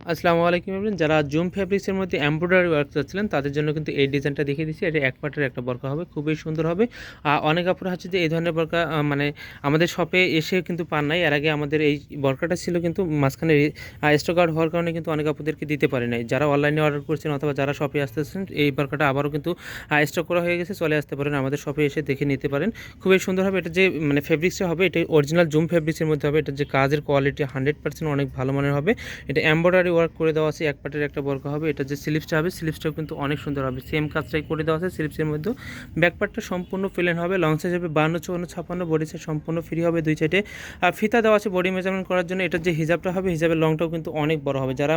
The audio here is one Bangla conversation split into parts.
আসসালামু আলাইকুম এভরিওয়ান। যারা জুম ফেব্রিক্সের মধ্যে এমব্রয়ডারি ওয়ার্ক চাচ্ছিলেন তাদের জন্য কিন্তু এই ডিজাইনটা দেখিয়ে দিচ্ছি। এটা এক পার্টের একটা বোরকা হবে, খুবই সুন্দর হবে। অনেক আপুরা হচ্ছে যে এই ধরনের বোরকা মানে আমাদের শপে এসে কিন্তু পান নাই। এর আগে আমাদের এই বোরকাটা ছিল কিন্তু মাঝখানে স্টক আউট হওয়ার কারণে কিন্তু অনেক আপুদেরকে দিতে পারে নাই। যারা অনলাইনে অর্ডার করছেন অথবা যারা শপে আসতেছেন এই বোরকাটা আবারও কিন্তু স্টক করা হয়ে গেছে, চলে আসতে পারেন আমাদের শপে এসে দেখে নিতে পারেন। খুবই সুন্দর হবে। এটা যে মানে ফেব্রিক্সটা হবে এটা অরিজিনাল জুম ফেব্রিক্সের মধ্যে হবে। এটা যে কাজের কোয়ালিটি 100% অনেক ভালো মানের হবে। এটা এমব্রয়ডারি ওয়ার্ক করে দেওয়া আছে, এক পার্টের একটা বোরকা হবে। এটা যে স্লিভসটা হবে স্লিভসটাও কিন্তু অনেক সুন্দর হবে, সেম কাজটাই করে দেওয়া আছে স্লিভসের মধ্যে। ব্যাক পার্টটা সম্পূর্ণ প্লেন হবে, লং সাইজ হবে 52, 54, 56, বডি সাইজ সম্পূর্ণ ফ্রি হবে। দুই সাইডে ফিতা দেওয়া আছে বডি মেজারমেন্ট করার জন্য। এটার যে হিজাবটা হবে হিজাবের লংটাও কিন্তু অনেক বড় হবে। যারা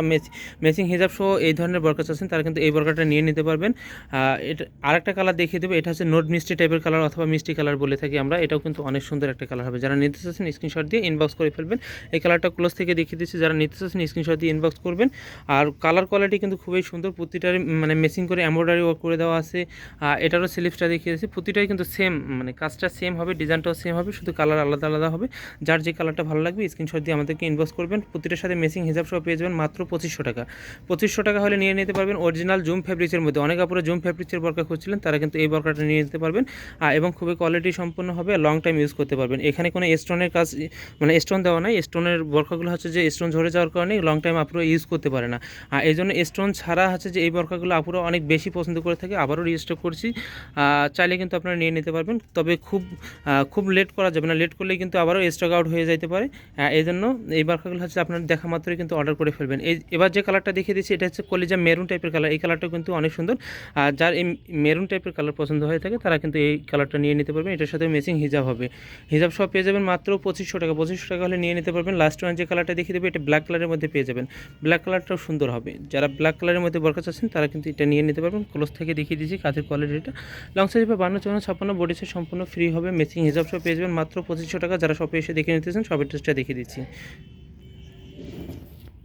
ম্যাচিং হিজাব সহ এই ধরনের বোরকা চাচ্ছেন তারা কিন্তু এই বোরকাটা নিয়ে নিতে পারবেন। এটা আরেকটা কালার দেখিয়ে দেবো, এটা হচ্ছে নোট মিষ্টি টাইপের কালার অথবা মিষ্টি কালার বলে থাকি আমরা। এটাও কিন্তু অনেক সুন্দর একটা কালার হবে। যারা নিতে চাচ্ছেন স্ক্রিনশট দিয়ে ইনবক্স করে ফেলবেন। এই কালারটা ক্লোজ থেকে দেখিয়ে দিচ্ছি, যারা নিতে চাচ্ছেন স্ক্রিনশট দিয়ে ইনবক্স করবেন। আর কালার কোয়ালিটি কিন্তু খুবই সুন্দর, প্রতিটার মানে মেসিং করে এমব্রয়ডারি ওয়ার্ক করে দেওয়া আছে। এটারও স্লিভসটা দেখিয়েছি, প্রতিটাই কিন্তু সেম মানে কাজটা সেম হবে, ডিজাইনটাও সেম হবে, শুধু কালার আলাদা আলাদা হবে। যার যে কালারটা ভালো লাগবে স্ক্রিনশট দিয়ে আমাদেরকে ইনবক্স করবেন। প্রতিটার সাথে মেসিং হিসাব সহ পেয়ে যাবেন মাত্র 2500 টাকা। 2500 টাকা হলে নিয়ে নিতে পারবেন অরিজিনাল জুম ফেব্রিক্সের মধ্যে। অনেক আপুরা জুম ফেব্রিক্সের বোরকা খুঁজছিলেন, তারা কিন্তু এই বোরকাটা নিয়ে নিতে পারবেন। এবং খুবই কোয়ালিটি সম্পন্ন হবে, লং টাইম ইউজ করতে পারবেন। এখানে কোনো স্টোনের কাজ মানে স্টোন দেওয়া নাই। স্টোনের বোরকাগুলো হচ্ছে যে স্টোন ঝরে যাওয়ার কারণে লং টাইম আপুরা ইউজ করতে পারে না। এই জন্য স্টোন ছাড়া হচ্ছে যে এই বোরকাগুলো আপুরা অনেক বেশি পছন্দ করে থাকে। আবারও রিস্টক করছি, চাইলে কিন্তু আপনারা নিয়ে নিতে পারবেন। তবে খুব লেট করা যাবে না, লেট করলে কিন্তু আবারও স্টক আউট হয়ে যেতে পারে। এই জন্য এই বোরকাগুলো হচ্ছে আপনার দেখা মাত্রই কিন্তু অর্ডার করে ফেলবেন। এবার যে কালারটা দেখিয়ে দিচ্ছি এটা হচ্ছে কলিজা মেরুন টাইপের কালার। এই কালারটা কিন্তু অনেক সুন্দর। যার এই মেরুন টাইপের কালার পছন্দ হয়ে থাকে তারা কিন্তু এই কালারটা নিয়ে নিতে পারবেন। এটার সাথে ম্যাচিং হিজাব হবে, হিজাব সব পেয়ে যাবেন মাত্র 2500 টাকা। 2500 টাকা হলে নিয়ে নিতে পারবেন। লাস্ট ওয়ান যে কালারটা দেখিয়ে দেবে এটা ব্ল্যাক কালারের মধ্যে পেয়ে যাবেন। ব্ল্যাক কালারটাও সুন্দর হবে। যারা ব্ল্যাক কালারের মধ্যে বোরকা চাচ্ছেন তারা কিন্তু এটা নিয়ে নিতে পারবেন। ক্লোজ থেকে দেখিয়ে দিচ্ছি কাজের কোয়ালিটিটা। লং সাইজ বা 52, 54, 56, বডি সাইজ সম্পূর্ণ ফ্রি হবে। ম্যাচিং হিসাব সব পেয়ে যাবেন মাত্র 2500 টাকা। যারা শপে এসে দেখে নিতেছেন সবের টেস্টটা দেখিয়ে দিচ্ছি।